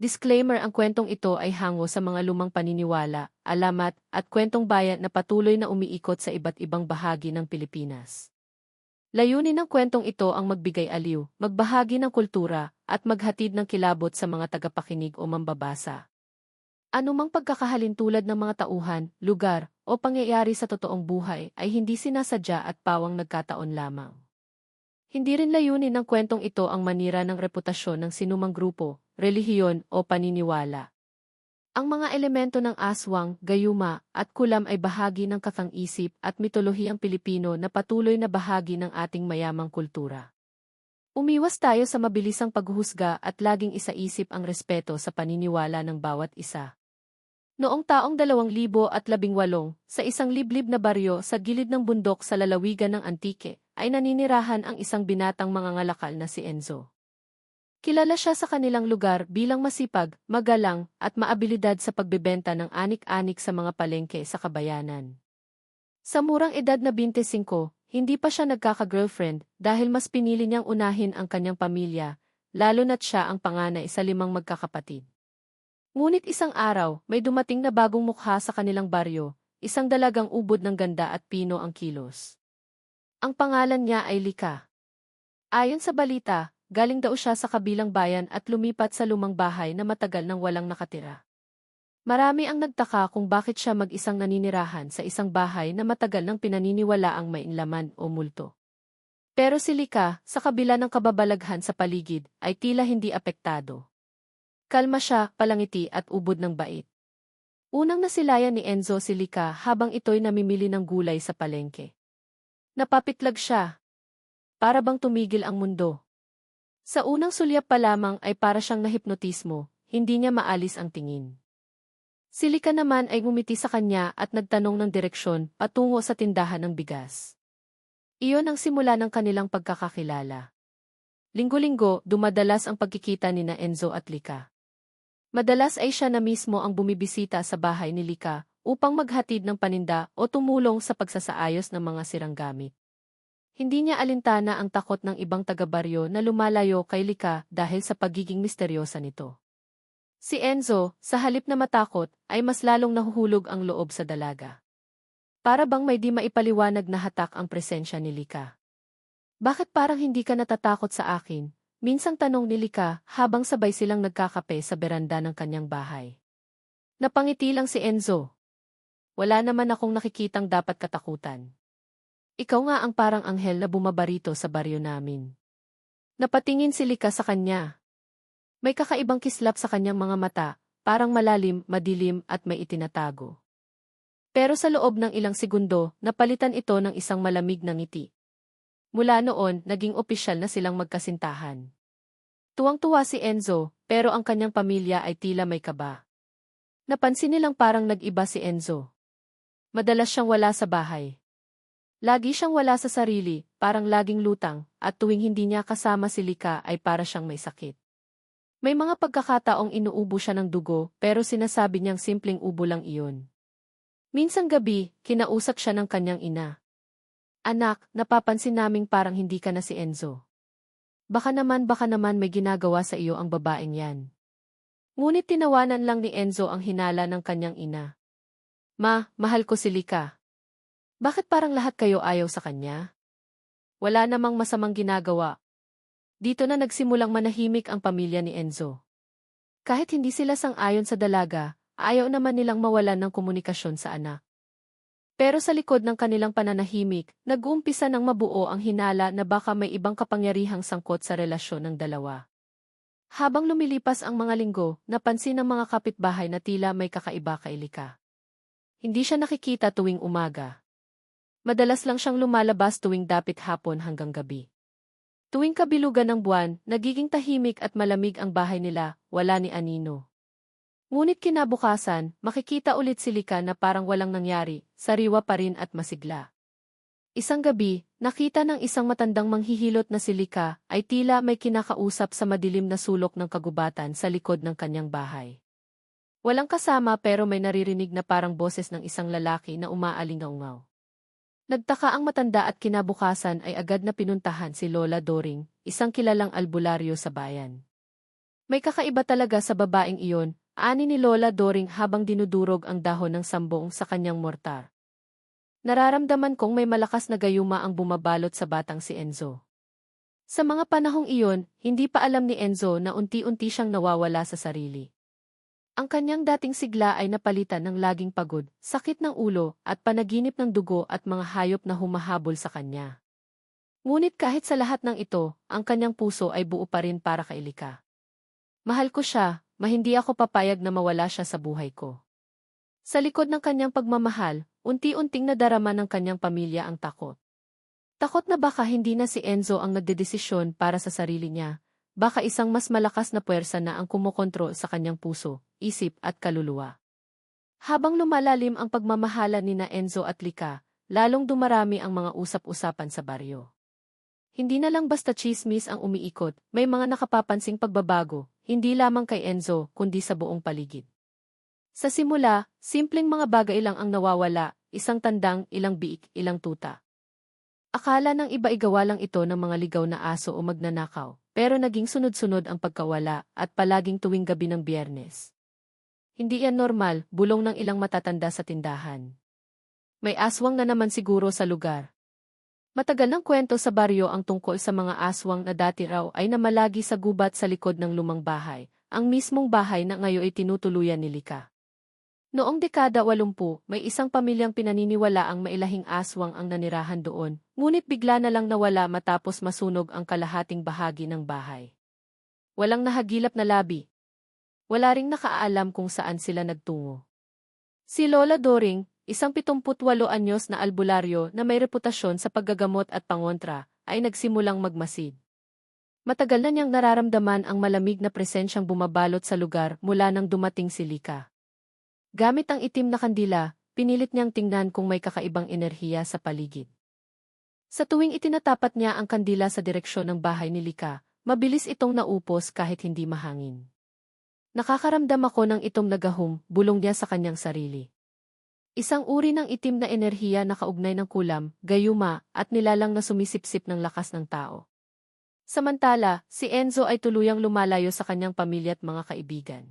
Disclaimer: ang kwentong ito ay hango sa mga lumang paniniwala, alamat, at kwentong bayan na patuloy na umiikot sa iba't ibang bahagi ng Pilipinas. Layunin ng kwentong ito ang magbigay aliw, magbahagi ng kultura, at maghatid ng kilabot sa mga tagapakinig o mambabasa. Anumang pagkakahalin tulad ng mga tauhan, lugar, o pangyayari sa totoong buhay ay hindi sinasadya at pawang nagkataon lamang. Hindi rin layunin ng kwentong ito ang manira ng reputasyon ng sinumang grupo, relihiyon o paniniwala. Ang mga elemento ng aswang, gayuma, at kulam ay bahagi ng kakang-isip at mitolohiyang Pilipino na patuloy na bahagi ng ating mayamang kultura. Umiwas tayo sa mabilisang paghuhusga at laging isaisip ang respeto sa paniniwala ng bawat isa. Noong taong 2018, sa isang liblib na baryo sa gilid ng bundok sa lalawigan ng Antique, ay naninirahan ang isang binatang mangangalakal na si Enzo. Kilala siya sa kanilang lugar bilang masipag, magalang, at maabilidad sa pagbebenta ng anik-anik sa mga palengke sa kabayanan. Sa murang edad na 25, hindi pa siya nagkaka-girlfriend dahil mas pinili niyang unahin ang kanyang pamilya, lalo na't siya ang panganay sa 5 magkakapatid. Ngunit isang araw, may dumating na bagong mukha sa kanilang baryo, isang dalagang ubod ng ganda at pino ang kilos. Ang pangalan niya ay Lika. Ayon sa balita, galing daw siya sa kabilang bayan at lumipat sa lumang bahay na matagal nang walang nakatira. Marami ang nagtaka kung bakit siya mag-isang naninirahan sa isang bahay na matagal nang pinaniniwalaang may laman o multo. Pero si Lika, sa kabila ng kababalaghan sa paligid, ay tila hindi apektado. Kalma siya, palangiti at ubod ng bait. Unang nasilayan ni Enzo si Lika habang ito'y namimili ng gulay sa palengke. Napapitlag siya. Para bang tumigil ang mundo. Sa unang sulyap pa lamang ay para siyang nahipnotismo, hindi niya maalis ang tingin. Si Lika naman ay ngumiti sa kanya at nagtanong ng direksyon patungo sa tindahan ng bigas. Iyon ang simula ng kanilang pagkakakilala. Linggo-linggo, dumadalas ang pagkikita nina Enzo at Lika. Madalas ay siya na mismo ang bumibisita sa bahay ni Lika upang maghatid ng paninda o tumulong sa pagsasaayos ng mga sirang gamit. Hindi niya alintana ang takot ng ibang taga-baryo na lumalayo kay Lika dahil sa pagiging misteryosa nito. Si Enzo, sa halip na matakot, ay mas lalong nahuhulog ang loob sa dalaga. Para bang may di maipaliwanag na hatak ang presensya ni Lika. Bakit parang hindi ka natatakot sa akin? Minsang tanong ni Lika habang sabay silang nagkakape sa beranda ng kanyang bahay. Napangiti lang si Enzo. Wala naman akong nakikitang dapat katakutan. Ikaw nga ang parang anghel na bumabarito sa baryo namin. Napatingin si Lika sa kanya. May kakaibang kislap sa kanyang mga mata, parang malalim, madilim at may itinatago. Pero sa loob ng ilang segundo, napalitan ito ng isang malamig na ngiti. Mula noon, naging opisyal na silang magkasintahan. Tuwang-tuwa si Enzo, pero ang kanyang pamilya ay tila may kaba. Napansin nilang parang nag-iba si Enzo. Madalas siyang wala sa bahay. Lagi siyang wala sa sarili, parang laging lutang, at tuwing hindi niya kasama si Lika ay para siyang may sakit. May mga pagkakataong inuubo siya ng dugo, pero sinasabi niyang simpleng ubo lang iyon. Minsang gabi, kinausap siya ng kanyang ina. Anak, napapansin naming parang hindi ka na si Enzo. Baka naman may ginagawa sa iyo ang babaeng yan. Ngunit tinawanan lang ni Enzo ang hinala ng kanyang ina. Ma, mahal ko si Lika. Bakit parang lahat kayo ayaw sa kanya? Wala namang masamang ginagawa. Dito na nagsimulang manahimik ang pamilya ni Enzo. Kahit hindi sila sang-ayon sa dalaga, ayaw naman nilang mawalan ng komunikasyon sa anak. Pero sa likod ng kanilang pananahimik, nag-uumpisa ng mabuo ang hinala na baka may ibang kapangyarihang sangkot sa relasyon ng dalawa. Habang lumilipas ang mga linggo, napansin ng mga kapitbahay na tila may kakaiba kay Lika. Hindi siya nakikita tuwing umaga. Madalas lang siyang lumalabas tuwing dapit hapon hanggang gabi. Tuwing kabilugan ng buwan, nagiging tahimik at malamig ang bahay nila, wala ni anino. Ngunit kinabukasan, makikita ulit si Lika na parang walang nangyari, sariwa pa rin at masigla. Isang gabi, nakita ng isang matandang manghihilot na si Lika ay tila may kinakausap sa madilim na sulok ng kagubatan sa likod ng kanyang bahay. Walang kasama pero may naririnig na parang boses ng isang lalaki na umaalingaungaw. Nagtaka ang matanda at kinabukasan ay agad na pinuntahan si Lola Doring, isang kilalang albularyo sa bayan. May kakaiba talaga sa babaeng iyon, ani ni Lola Doring habang dinudurog ang dahon ng sambong sa kanyang mortar. Nararamdaman kong may malakas na gayuma ang bumabalot sa batang si Enzo. Sa mga panahong iyon, hindi pa alam ni Enzo na unti-unti siyang nawawala sa sarili. Ang kanyang dating sigla ay napalitan ng laging pagod, sakit ng ulo, at panaginip ng dugo at mga hayop na humahabol sa kanya. Ngunit kahit sa lahat ng ito, ang kanyang puso ay buo pa rin para kay Lika. Mahal ko siya, hindi ako papayag na mawala siya sa buhay ko. Sa likod ng kanyang pagmamahal, unti-unting nadarama ng kanyang pamilya ang takot. Takot na baka hindi na si Enzo ang nagdedesisyon para sa sarili niya, baka isang mas malakas na puwersa na ang kumokontrol sa kanyang puso, isip at kaluluwa. Habang lumalalim ang pagmamahala ni na Enzo at Lika, lalong dumarami ang mga usap-usapan sa baryo. Hindi na lang basta chismis ang umiikot, may mga nakapapansing pagbabago, hindi lamang kay Enzo kundi sa buong paligid. Sa simula, simpleng mga bagay lang ang nawawala, isang tandang, ilang biik, ilang tuta. Akala ng iba igawa lang ito ng mga ligaw na aso o magnanakaw, pero naging sunod-sunod ang pagkawala at palaging tuwing gabi ng Biyernes. Hindi yan normal, bulong ng ilang matatanda sa tindahan. May aswang na naman siguro sa lugar. Matagal ng kwento sa baryo ang tungkol sa mga aswang na dati raw ay namalagi sa gubat sa likod ng lumang bahay, ang mismong bahay na ngayon ay tinutuluyan ni Lika. Noong dekada 80, may isang pamilyang pinaniniwala ang mailahing aswang ang nanirahan doon, ngunit bigla na lang nawala matapos masunog ang kalahating bahagi ng bahay. Walang nahagilap na labi. Wala ring nakaalam kung saan sila nagtungo. Si Lola Doring, isang 78 anyos na albularyo na may reputasyon sa paggagamot at pangontra, ay nagsimulang magmasid. Matagal na niyang nararamdaman ang malamig na presensyang bumabalot sa lugar mula nang dumating si Lika. Gamit ang itim na kandila, pinilit niyang tingnan kung may kakaibang enerhiya sa paligid. Sa tuwing itinatapat niya ang kandila sa direksyon ng bahay ni Lika, mabilis itong naupos kahit hindi mahangin. Nakakaramdam ako ng itom na gahom, bulong niya sa kanyang sarili. Isang uri ng itim na enerhiya na kaugnay ng kulam, gayuma, at nilalang na sumisipsip ng lakas ng tao. Samantala, si Enzo ay tuluyang lumalayo sa kanyang pamilya at mga kaibigan.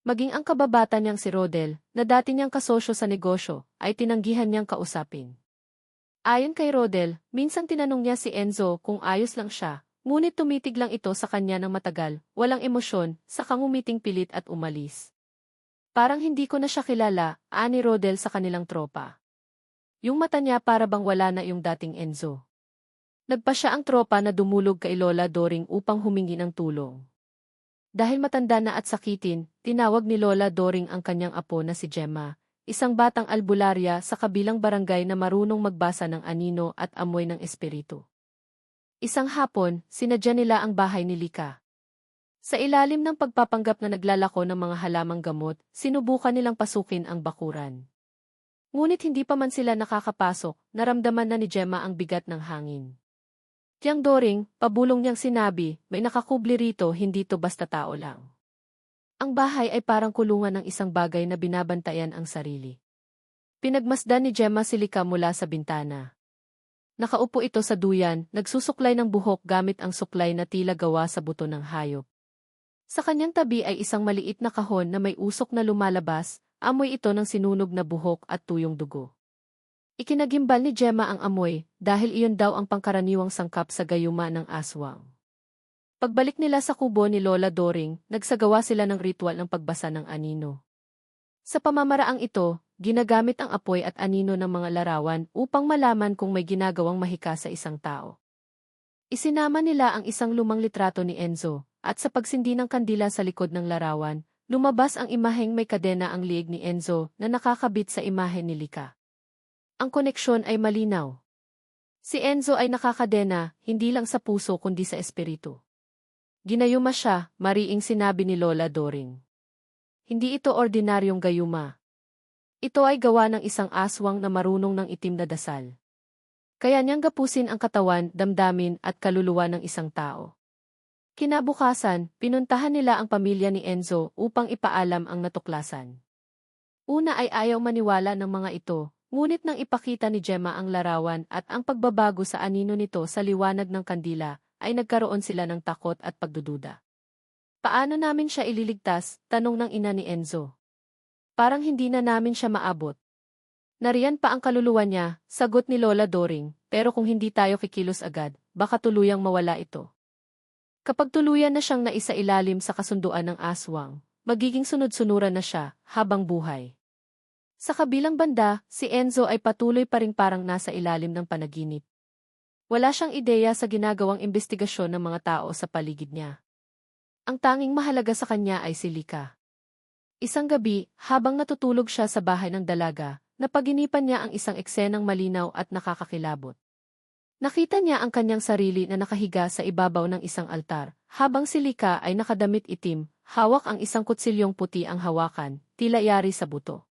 Maging ang kababata niyang si Rodel, na dati niyang kasosyo sa negosyo, ay tinanggihan niyang kausapin. Ayon kay Rodel, minsan tinanong niya si Enzo kung ayos lang siya, ngunit tumitig lang ito sa kanya ng matagal, walang emosyon, saka ngumiting pilit at umalis. Parang hindi ko na siya kilala, ani Rodel sa kanilang tropa. Yung mata niya para bang wala na yung dating Enzo. Nagpa siya ang tropa na dumulog kay Lola Doring upang humingi ng tulong. Dahil matanda na at sakitin, tinawag ni Lola Doring ang kanyang apo na si Gemma, isang batang albularya sa kabilang barangay na marunong magbasa ng anino at amoy ng espiritu. Isang hapon, sinadya nila ang bahay ni Lika. Sa ilalim ng pagpapanggap na naglalako ng mga halamang gamot, sinubukan nilang pasukin ang bakuran. Ngunit hindi pa man sila nakakapasok, naramdaman na ni Gemma ang bigat ng hangin. Tiyang Doring, pabulong niyang sinabi, may nakakubli rito, hindi to basta tao lang. Ang bahay ay parang kulungan ng isang bagay na binabantayan ang sarili. Pinagmasdan ni Gemma si Lika mula sa bintana. Nakaupo ito sa duyan, nagsusuklay ng buhok gamit ang suklay na tila gawa sa buto ng hayop. Sa kanyang tabi ay isang maliit na kahon na may usok na lumalabas, amoy ito ng sinunog na buhok at tuyong dugo. Ikinagimbal ni Gemma ang amoy, dahil iyon daw ang pangkaraniwang sangkap sa gayuma ng aswang. Pagbalik nila sa kubo ni Lola Doring, nagsagawa sila ng ritual ng pagbasa ng anino. Sa pamamaraang ito, ginagamit ang apoy at anino ng mga larawan upang malaman kung may ginagawang mahika sa isang tao. Isinama nila ang isang lumang litrato ni Enzo, at sa pagsindi ng kandila sa likod ng larawan, lumabas ang imaheng may kadena ang liig ni Enzo na nakakabit sa imahe ni Lika. Ang koneksyon ay malinaw. Si Enzo ay nakakadena, hindi lang sa puso kundi sa espiritu. Ginayuma siya, mariing sinabi ni Lola Doring. Hindi ito ordinaryong gayuma. Ito ay gawa ng isang aswang na marunong ng itim na dasal. Kaya niyang gapusin ang katawan, damdamin at kaluluwa ng isang tao. Kinabukasan, pinuntahan nila ang pamilya ni Enzo upang ipaalam ang natuklasan. Una ay ayaw maniwala ng mga ito, ngunit nang ipakita ni Gemma ang larawan at ang pagbabago sa anino nito sa liwanag ng kandila, ay nagkaroon sila ng takot at pagdududa. Paano namin siya ililigtas? Tanong ng ina ni Enzo. Parang hindi na namin siya maabot. Nariyan pa ang kaluluwa niya, sagot ni Lola Doring, pero kung hindi tayo kikilos agad, baka tuluyang mawala ito. Kapag tuluyan na siyang naisailalim sa kasunduan ng aswang, magiging sunod-sunuran na siya, habang buhay. Sa kabilang banda, si Enzo ay patuloy pa ring parang nasa ilalim ng panaginip. Wala siyang ideya sa ginagawang investigasyon ng mga tao sa paligid niya. Ang tanging mahalaga sa kanya ay si Lika. Isang gabi, habang natutulog siya sa bahay ng dalaga, napaginipan niya ang isang eksenang malinaw at nakakakilabot. Nakita niya ang kanyang sarili na nakahiga sa ibabaw ng isang altar, habang si Lika ay nakadamit itim, hawak ang isang kutsilyong puti ang hawakan, tila yari sa buto.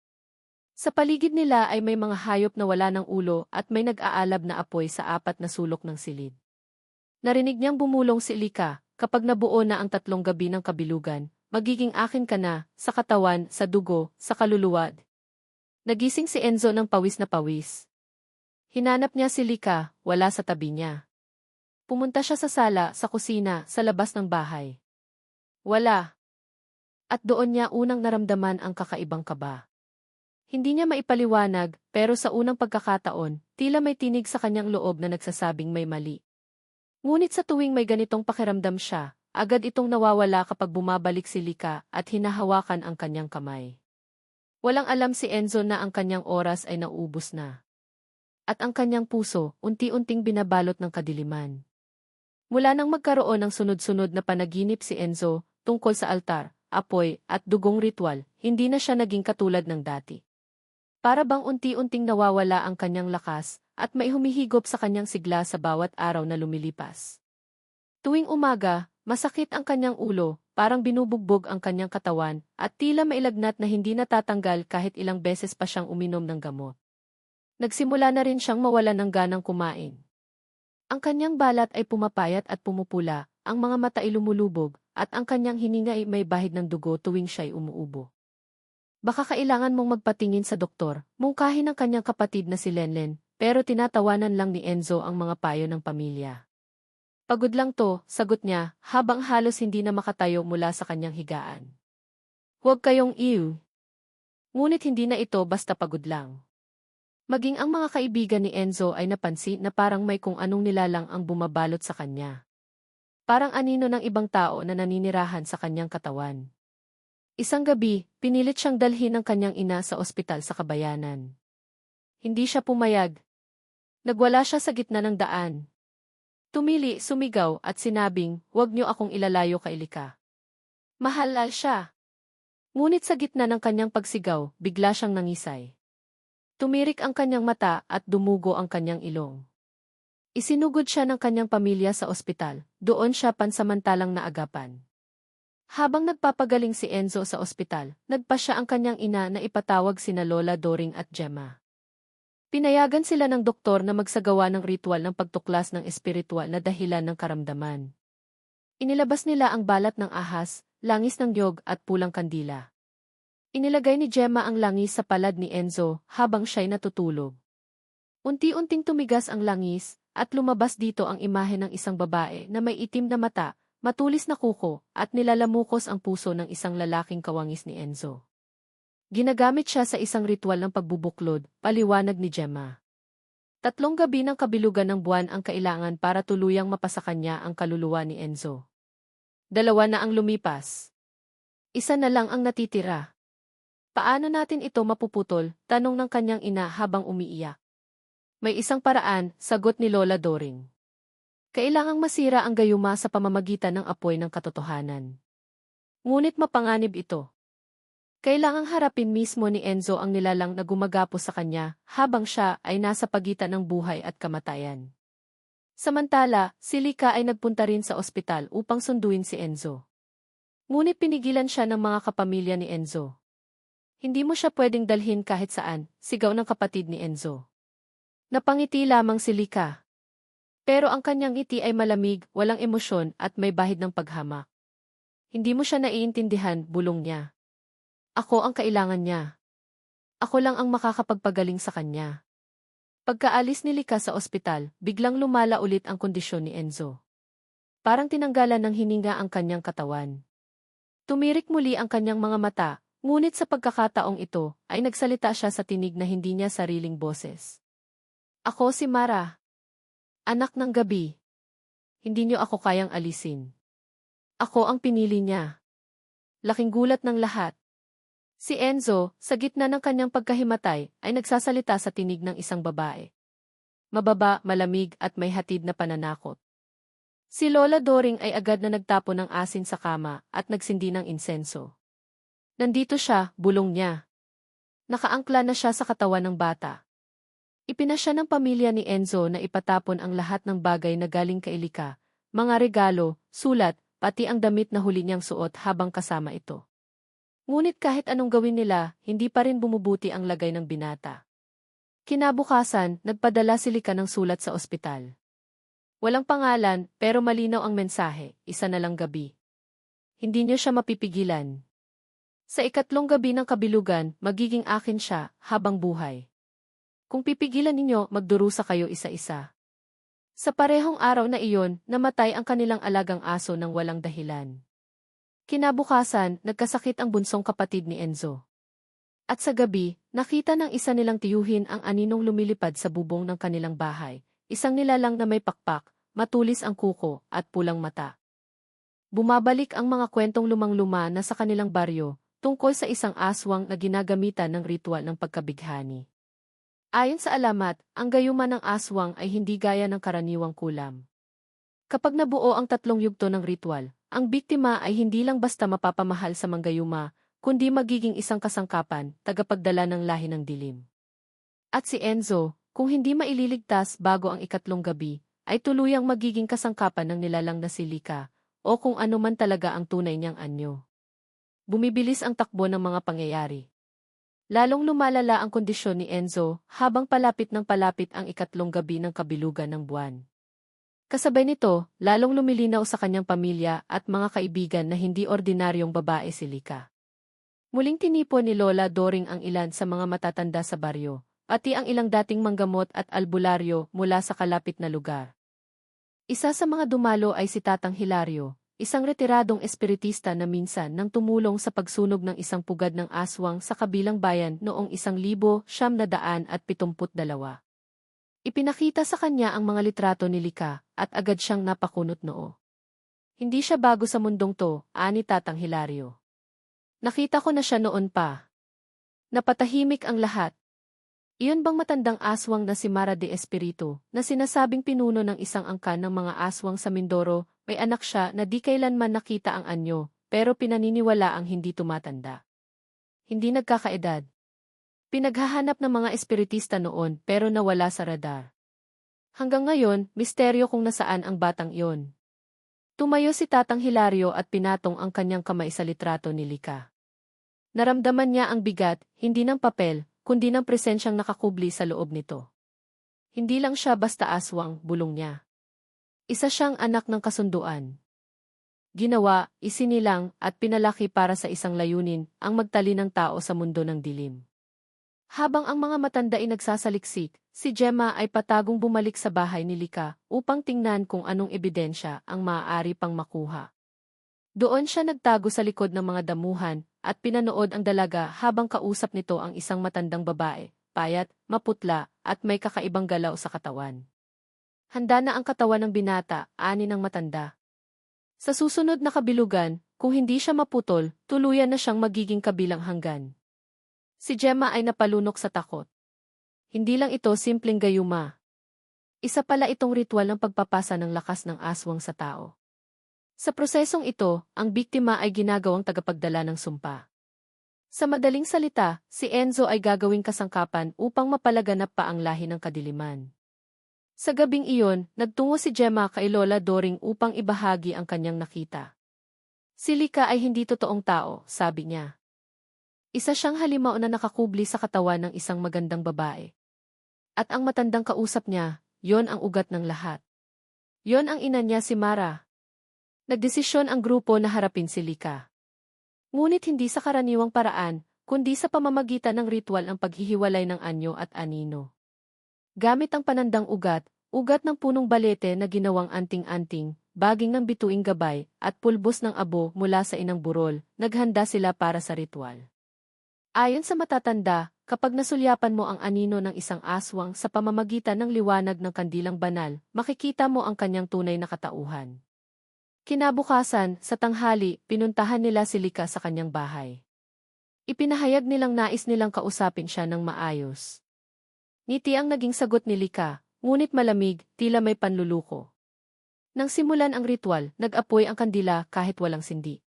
Sa paligid nila ay may mga hayop na wala ng ulo at may nag-aalab na apoy sa apat na sulok ng silid. Narinig niyang bumulong si Lika, kapag nabuo na ang 3 gabi ng kabilugan, magiging akin ka na, sa katawan, sa dugo, sa kaluluwa. Nagising si Enzo ng pawis na pawis. Hinanap niya si Lika, wala sa tabi niya. Pumunta siya sa sala, sa kusina, sa labas ng bahay. Wala. At doon niya unang naramdaman ang kakaibang kaba. Hindi niya maipaliwanag, pero sa unang pagkakataon, tila may tinig sa kanyang loob na nagsasabing may mali. Ngunit sa tuwing may ganitong pakiramdam siya, agad itong nawawala kapag bumabalik si Lika at hinahawakan ang kanyang kamay. Walang alam si Enzo na ang kanyang oras ay nauubos na. At ang kanyang puso, unti-unting binabalot ng kadiliman. Mula nang magkaroon ng sunod-sunod na panaginip si Enzo, tungkol sa altar, apoy, at dugong ritual, hindi na siya naging katulad ng dati. Para bang unti-unting nawawala ang kanyang lakas, at may humihigop sa kanyang sigla sa bawat araw na lumilipas. Tuwing umaga, masakit ang kanyang ulo, parang binubugbog ang kanyang katawan, at tila mailagnat na hindi natatanggal kahit ilang beses pa siyang uminom ng gamot. Nagsimula na rin siyang mawalan ng ganang kumain. Ang kanyang balat ay pumapayat at pumupula, ang mga mata ay lumulubog, at ang kanyang hininga ay may bahid ng dugo tuwing siya'y umuubo. Baka kailangan mong magpatingin sa doktor, mungkahi ng kanyang kapatid na si Lenlen, pero tinatawanan lang ni Enzo ang mga payo ng pamilya. Pagod lang to, sagot niya, habang halos hindi na makatayo mula sa kanyang higaan. Huwag kayong iw. Ngunit hindi na ito basta pagod lang. Maging ang mga kaibigan ni Enzo ay napansin na parang may kung anong nilalang ang bumabalot sa kanya. Parang anino ng ibang tao na naninirahan sa kanyang katawan. Isang gabi, pinilit siyang dalhin ng kanyang ina sa ospital sa kabayanan. Hindi siya pumayag. Nagwala siya sa gitna ng daan. Tumili, sumigaw, at sinabing, "Huwag niyo akong ilalayo kay Lika." Mahal siya. Ngunit sa gitna ng kanyang pagsigaw, bigla siyang nangisay. Tumirik ang kanyang mata at dumugo ang kanyang ilong. Isinugod siya ng kanyang pamilya sa ospital, doon siya pansamantalang naagapan. Habang nagpapagaling si Enzo sa ospital, nagpasya ang kanyang ina na ipatawag sina Lola Doring at Gemma. Pinayagan sila ng doktor na magsagawa ng ritual ng pagtuklas ng espiritual na dahilan ng karamdaman. Inilabas nila ang balat ng ahas, langis ng niyog at pulang kandila. Inilagay ni Gemma ang langis sa palad ni Enzo habang siya'y natutulog. Unti-unting tumigas ang langis at lumabas dito ang imahe ng isang babae na may itim na mata, matulis na kuko at nilalamukos ang puso ng isang lalaking kawangis ni Enzo. Ginagamit siya sa isang ritual ng pagbubuklod, paliwanag ni Gemma. 3 gabi ng kabilugan ng buwan ang kailangan para tuluyang mapasa kanya ang kaluluwa ni Enzo. 2 na ang lumipas. 1 na lang ang natitira. Paano natin ito mapuputol? Tanong ng kanyang ina habang umiiyak. May isang paraan, sagot ni Lola Doring. Kailangang masira ang gayuma sa pamamagitan ng apoy ng katotohanan. Ngunit mapanganib ito. Kailangang harapin mismo ni Enzo ang nilalang na gumagapos sa kanya habang siya ay nasa pagitan ng buhay at kamatayan. Samantala, si Lika ay nagpunta rin sa ospital upang sunduin si Enzo. Ngunit pinigilan siya ng mga kapamilya ni Enzo. Hindi mo siya pwedeng dalhin kahit saan, sigaw ng kapatid ni Enzo. Napangiti lamang si Lika. Pero ang kanyang ngiti ay malamig, walang emosyon at may bahid ng paghamak. Hindi mo siya naiintindihan, bulong niya. Ako ang kailangan niya. Ako lang ang makakapagpagaling sa kanya. Pagkaalis ni Lika sa ospital, biglang lumala ulit ang kondisyon ni Enzo. Parang tinanggalan ng hininga ang kanyang katawan. Tumirik muli ang kanyang mga mata, ngunit sa pagkakataong ito, ay nagsalita siya sa tinig na hindi niya sariling boses. Ako si Mara. Anak ng gabi. Hindi niyo ako kayang alisin. Ako ang pinili niya. Laking gulat ng lahat. Si Enzo, sa gitna ng kanyang pagkahimatay, ay nagsasalita sa tinig ng isang babae. Mababa, malamig at may hatid na pananakot. Si Lola Doring ay agad na nagtapo ng asin sa kama at nagsindi ng insenso. Nandito siya, bulong niya. Nakaangkla na siya sa katawan ng bata. Ipinasya ng pamilya ni Enzo na ipatapon ang lahat ng bagay na galing kay Lika, mga regalo, sulat, pati ang damit na huli niyang suot habang kasama ito. Ngunit kahit anong gawin nila, hindi pa rin bumubuti ang lagay ng binata. Kinabukasan, nagpadala si Lika ng sulat sa ospital. Walang pangalan, pero malinaw ang mensahe, isa na lang gabi. Hindi niyo siya mapipigilan. Sa ikatlong gabi ng kabilugan, magiging akin siya, habang buhay. Kung pipigilan ninyo, magdurusa kayo isa-isa. Sa parehong araw na iyon, namatay ang kanilang alagang aso ng walang dahilan. Kinabukasan, nagkasakit ang bunsong kapatid ni Enzo. At sa gabi, nakita ng isa nilang tiyuhin ang aninong lumilipad sa bubong ng kanilang bahay, isang nilalang na may pakpak, matulis ang kuko, at pulang mata. Bumabalik ang mga kwentong lumang-luma na sa kanilang baryo, tungkol sa isang aswang na ginagamitan ng ritual ng pagkabighani. Ayon sa alamat, ang gayuma ng aswang ay hindi gaya ng karaniwang kulam. Kapag nabuo ang tatlong yugto ng ritual, ang biktima ay hindi lang basta mapapamahal sa manggayuma, kundi magiging isang kasangkapan, tagapagdala ng lahi ng dilim. At si Enzo, kung hindi maililigtas bago ang ikatlong gabi, ay tuluyang magiging kasangkapan ng nilalang na si Lika, o kung ano man talaga ang tunay niyang anyo. Bumibilis ang takbo ng mga pangyayari. Lalong lumalala ang kondisyon ni Enzo habang palapit ng palapit ang ikatlong gabi ng kabilugan ng buwan. Kasabay nito, lalong lumilinaw sa kanyang pamilya at mga kaibigan na hindi ordinaryong babae si Lika. Muling tinipon ni Lola Doring ang ilan sa mga matatanda sa baryo, pati ang ilang dating manggamot at albularyo mula sa kalapit na lugar. Isa sa mga dumalo ay si Tatang Hilario, isang retiradong espiritista na minsan nang tumulong sa pagsunog ng isang pugad ng aswang sa kabilang bayan noong 1972. Ipinakita sa kanya ang mga litrato ni Lika at agad siyang napakunot noo. Hindi siya bago sa mundong to, ani Tatang Hilario. Nakita ko na siya noon pa. Napatahimik ang lahat. Iyon bang matandang aswang na si Mara de Espiritu, na sinasabing pinuno ng isang angkan ng mga aswang sa Mindoro, may anak siya na di kailanman nakita ang anyo, pero pinaniniwala ang hindi tumatanda. Hindi nagkakaedad. Pinaghahanap ng mga espiritista noon pero nawala sa radar. Hanggang ngayon, misteryo kung nasaan ang batang iyon. Tumayo si Tatang Hilario at pinatong ang kanyang kamay sa litrato ni Lika. Naramdaman niya ang bigat, hindi ng papel, kundi ng presensyang nakakubli sa loob nito. Hindi lang siya basta aswang, bulong niya. Isa siyang anak ng kasunduan. Ginawa, isinilang, at pinalaki para sa isang layunin, ang magtali ng tao sa mundo ng dilim. Habang ang mga matanda ay nagsasaliksik, si Gemma ay patagong bumalik sa bahay ni Lika upang tingnan kung anong ebidensya ang maaari pang makuha. Doon siya nagtago sa likod ng mga damuhan at pinanood ang dalaga habang kausap nito ang isang matandang babae, payat, maputla, at may kakaibang galaw sa katawan. Handa na ang katawan ng binata, ani ng matanda. Sa susunod na kabilugan, kung hindi siya maputol, tuluyan na siyang magiging kabilang hanggan. Si Gemma ay napalunok sa takot. Hindi lang ito simpleng gayuma. Isa pala itong ritual ng pagpapasa ng lakas ng aswang sa tao. Sa prosesong ito, ang biktima ay ginagawang tagapagdala ng sumpa. Sa madaling salita, si Enzo ay gagawing kasangkapan upang mapalaganap pa ang lahi ng kadiliman. Sa gabing iyon, nagtungo si Gemma kay Lola Doring upang ibahagi ang kanyang nakita. Si Lika ay hindi totoong tao, sabi niya. Isa siyang halimaw na nakakubli sa katawan ng isang magandang babae. At ang matandang kausap niya, yon ang ugat ng lahat. Yon ang ina niya si Mara. Nagdesisyon ang grupo na harapin si Lika. Ngunit hindi sa karaniwang paraan, kundi sa pamamagitan ng ritual ang paghihiwalay ng anyo at anino. Gamit ang panandang ugat ng punong balete na ginawang anting-anting, baging ng bituing gabay, at pulbos ng abo mula sa inang burol, naghanda sila para sa ritual. Ayon sa matatanda, kapag nasulyapan mo ang anino ng isang aswang sa pamamagitan ng liwanag ng kandilang banal, makikita mo ang kanyang tunay na katauhan. Kinabukasan, sa tanghali, pinuntahan nila si Lika sa kanyang bahay. Ipinahayag nilang nais nilang kausapin siya ng maayos. Ngiti ang naging sagot ni Lika, ngunit malamig, tila may panluluko. Nang simulan ang ritual, nag-apoy ang kandila kahit walang sindi.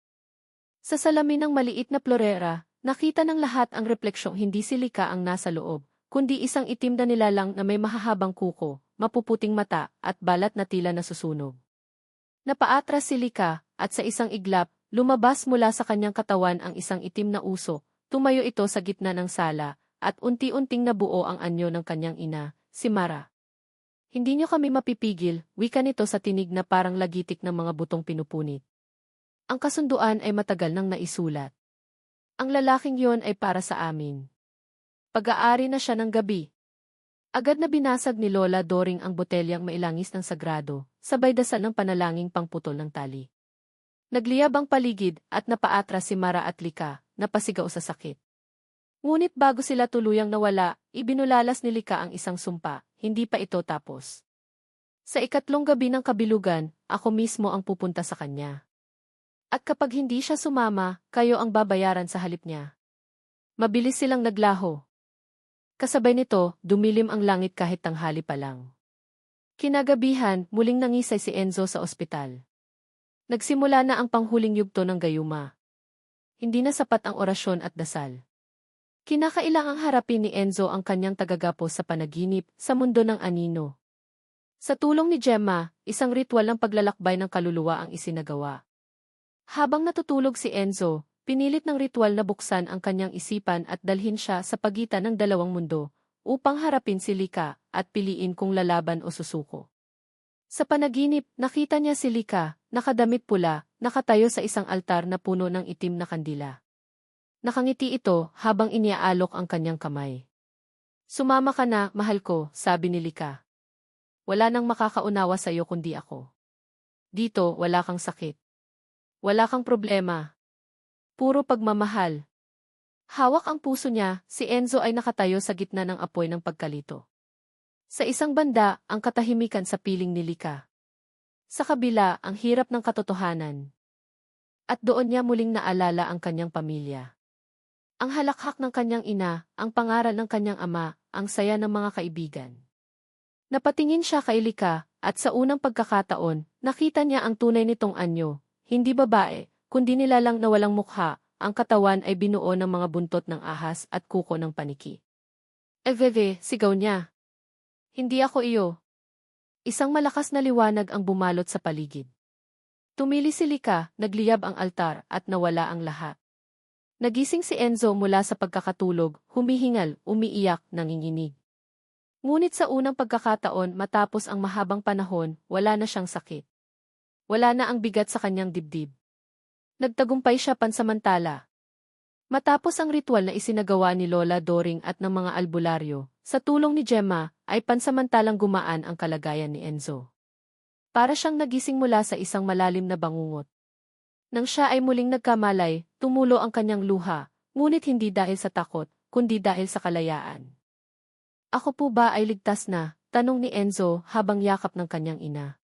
Sa salamin ng maliit na florera, nakita ng lahat ang refleksyong hindi si Lika ang nasa loob, kundi isang itim na nilalang na may mahahabang kuko, mapuputing mata, at balat na tila nasusunog. Napaatras si Lika, at sa isang iglap, lumabas mula sa kanyang katawan ang isang itim na uso, tumayo ito sa gitna ng sala, at unti-unting nabuo ang anyo ng kanyang ina, si Mara. Hindi niyo kami mapipigil, wika nito sa tinig na parang lagitik ng mga butong pinupunit. Ang kasunduan ay matagal nang naisulat. Ang lalaking yon ay para sa amin. Pag-aari na siya ng gabi. Agad na binasag ni Lola Doring ang botelyang mailangis ng sagrado, sabay dasal ng panalangin pangputol ng tali. Nagliyab ang paligid at napaatras si Mara at Lika, napasigaw sa sakit. Ngunit bago sila tuluyang nawala, ibinulalas ni Lika ang isang sumpa, hindi pa ito tapos. Sa ikatlong gabi ng kabilugan, ako mismo ang pupunta sa kanya. At kapag hindi siya sumama, kayo ang babayaran sa halip niya. Mabilis silang naglaho. Kasabay nito, dumilim ang langit kahit tanghali pa lang. Kinagabihan, muling nangisay si Enzo sa ospital. Nagsimula na ang panghuling yugto ng gayuma. Hindi na sapat ang orasyon at dasal. Kinakailangang harapin ni Enzo ang kanyang tagagapo sa panaginip sa mundo ng anino. Sa tulong ni Gemma, isang ritual ng paglalakbay ng kaluluwa ang isinagawa. Habang natutulog si Enzo, pinilit ng ritual na buksan ang kanyang isipan at dalhin siya sa pagitan ng dalawang mundo, upang harapin si Lika at piliin kung lalaban o susuko. Sa panaginip, nakita niya si Lika, nakadamit pula, nakatayo sa isang altar na puno ng itim na kandila. Nakangiti ito habang iniaalok ang kanyang kamay. Sumama ka na, mahal ko, sabi ni Lika. Wala nang makakaunawa sa iyo kundi ako. Dito, wala kang sakit. Wala kang problema. Puro pagmamahal. Hawak ang puso niya, si Enzo ay nakatayo sa gitna ng apoy ng pagkalito. Sa isang banda, ang katahimikan sa piling ni Lika. Sa kabila, ang hirap ng katotohanan. At doon niya muling naalala ang kanyang pamilya. Ang halakhak ng kanyang ina, ang pangaral ng kanyang ama, ang saya ng mga kaibigan. Napatingin siya kay Lika, at sa unang pagkakataon, nakita niya ang tunay nitong anyo. Hindi babae, kundi nilalang na walang mukha, ang katawan ay binuo ng mga buntot ng ahas at kuko ng paniki. Eveve, sigaw niya. Hindi ako iyo. Isang malakas na liwanag ang bumalot sa paligid. Tumili si Lika, nagliyab ang altar at nawala ang lahat. Nagising si Enzo mula sa pagkakatulog, humihingal, umiiyak, nanginginig. Ngunit sa unang pagkakataon matapos ang mahabang panahon, wala na siyang sakit. Wala na ang bigat sa kanyang dibdib. Nagtagumpay siya pansamantala. Matapos ang ritual na isinagawa ni Lola Doring at ng mga albularyo, sa tulong ni Gemma, ay pansamantalang gumaan ang kalagayan ni Enzo. Para siyang nagising mula sa isang malalim na bangungot. Nang siya ay muling nagkamalay, tumulo ang kanyang luha, ngunit hindi dahil sa takot, kundi dahil sa kalayaan. Ako po ba ay ligtas na? Tanong ni Enzo habang yakap ng kanyang ina.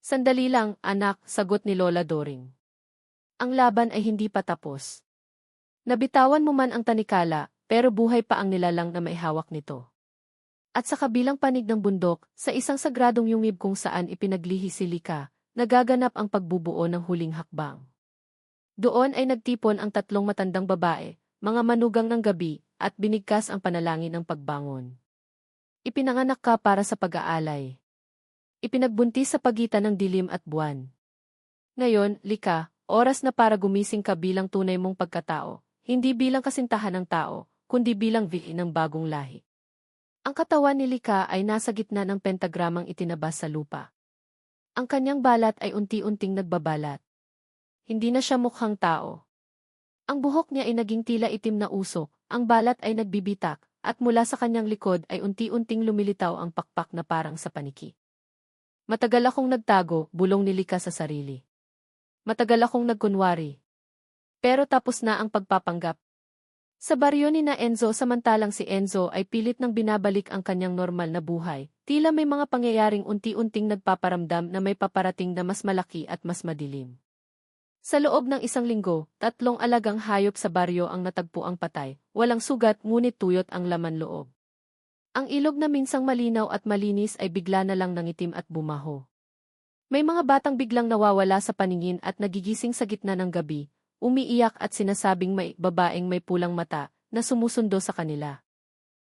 Sandali lang, anak, sagot ni Lola Doring. Ang laban ay hindi pa tapos. Nabitawan mo man ang tanikala, pero buhay pa ang nilalang na maihawak nito. At sa kabilang panig ng bundok, sa isang sagradong yungib kung saan ipinaglihi si Lika, nagaganap ang pagbubuo ng huling hakbang. Doon ay nagtipon ang tatlong matandang babae, mga manugang ng gabi, at binigkas ang panalangin ng pagbangon. Ipinanganak ka para sa pag-aalay. Ipinagbuntis sa pagitan ng dilim at buwan. Ngayon, Lika, oras na para gumising ka bilang tunay mong pagkatao, hindi bilang kasintahan ng tao, kundi bilang vihi ng bagong lahi. Ang katawan ni Lika ay nasa gitna ng pentagramang itinabas sa lupa. Ang kanyang balat ay unti-unting nagbabalat. Hindi na siya mukhang tao. Ang buhok niya ay naging tila itim na usok, ang balat ay nagbibitak, at mula sa kanyang likod ay unti-unting lumilitaw ang pakpak na parang sa paniki. Matagal akong nagtago, bulong ni Lika sa sarili. Matagal akong nagkunwari. Pero tapos na ang pagpapanggap. Sa baryo ni na Enzo samantalang si Enzo ay pilit nang binabalik ang kanyang normal na buhay, tila may mga pangyayaring unti-unting nagpaparamdam na may paparating na mas malaki at mas madilim. Sa loob ng isang linggo, 3 alagang hayop sa baryo ang natagpuang patay, walang sugat ngunit tuyot ang laman loob. Ang ilog na minsang malinaw at malinis ay bigla na lang nangitim at bumaho. May mga batang biglang nawawala sa paningin at nagigising sa gitna ng gabi, umiiyak at sinasabing may babaeng may pulang mata na sumusundo sa kanila.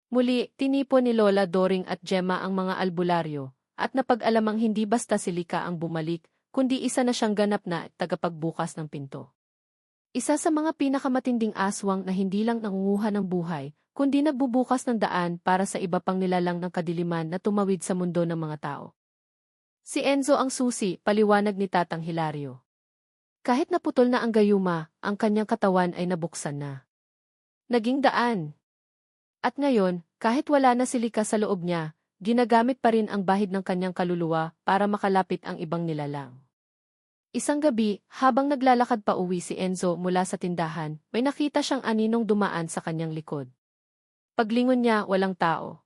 Muli, tinipon ni Lola Doring at Gemma ang mga albularyo, at napag-alamang hindi basta si Lika ang bumalik, kundi isa na siyang ganap na tagapagbukas ng pinto. Isa sa mga pinakamatinding aswang na hindi lang nangunguha ng buhay, kundi nagbubukas ng daan para sa iba pang nilalang ng kadiliman na tumawid sa mundo ng mga tao. Si Enzo ang susi, paliwanag ni Tatang Hilario. Kahit naputol na ang gayuma, ang kanyang katawan ay nabuksan na. Naging daan. At ngayon, kahit wala na si Lika sa loob niya, ginagamit pa rin ang bahid ng kanyang kaluluwa para makalapit ang ibang nilalang. Isang gabi, habang naglalakad pa uwi si Enzo mula sa tindahan, may nakita siyang aninong dumaan sa kanyang likod. Paglingon niya, walang tao.